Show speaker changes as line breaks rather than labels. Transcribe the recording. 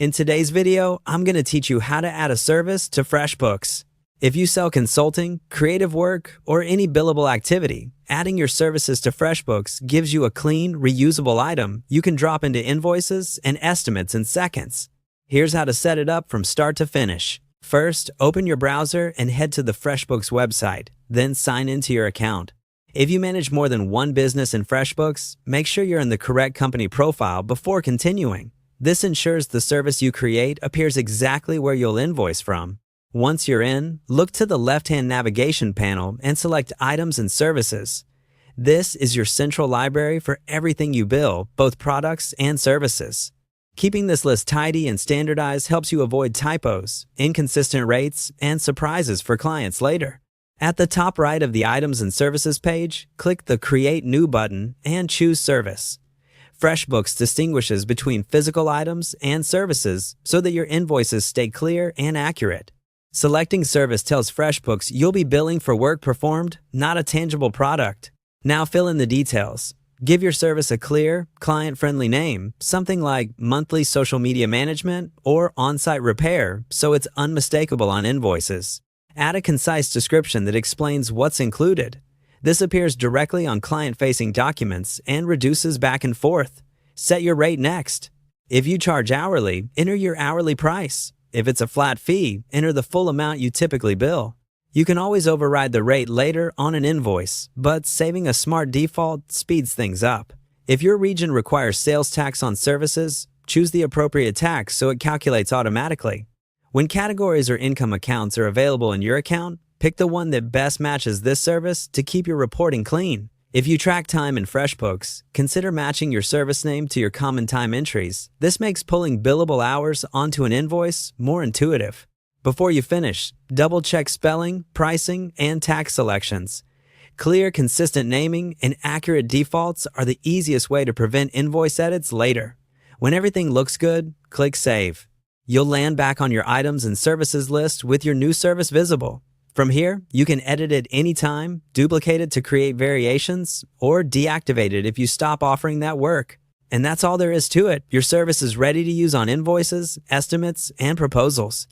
In today's video, I'm going to teach you how to add a service to FreshBooks. If you sell consulting, creative work, or any billable activity, adding your services to FreshBooks gives you a clean, reusable item you can drop into invoices and estimates in seconds. Here's how to set it up from start to finish. First, open your browser and head to the FreshBooks website, then sign into your account. If you manage more than one business in FreshBooks, make sure you're in the correct company profile before continuing. This ensures the service you create appears exactly where you'll invoice from. Once you're in, look to the left-hand navigation panel and select Items and Services. This is your central library for everything you bill, both products and services. Keeping this list tidy and standardized helps you avoid typos, inconsistent rates, and surprises for clients later. At the top right of the Items and Services page, click the Create New button and choose Service. FreshBooks distinguishes between physical items and services so that your invoices stay clear and accurate. Selecting Service tells FreshBooks you'll be billing for work performed, not a tangible product. Now fill in the details. Give your service a clear, client-friendly name, something like Monthly Social Media Management or On-Site Repair, so it's unmistakable on invoices. Add a concise description that explains what's included. This appears directly on client-facing documents and reduces back and forth. Set your rate next. If you charge hourly, enter your hourly price. If it's a flat fee, enter the full amount you typically bill. You can always override the rate later on an invoice, but saving a smart default speeds things up. If your region requires sales tax on services, choose the appropriate tax so it calculates automatically. When categories or income accounts are available in your account, pick the one that best matches this service to keep your reporting clean. If you track time in FreshBooks, consider matching your service name to your common time entries. This makes pulling billable hours onto an invoice more intuitive. Before you finish, double-check spelling, pricing, and tax selections. Clear, consistent naming and accurate defaults are the easiest way to prevent invoice edits later. When everything looks good, click Save. You'll land back on your items and services list with your new service visible. From here, you can edit it anytime, duplicate it to create variations, or deactivate it if you stop offering that work. And that's all there is to it. Your service is ready to use on invoices, estimates, and proposals.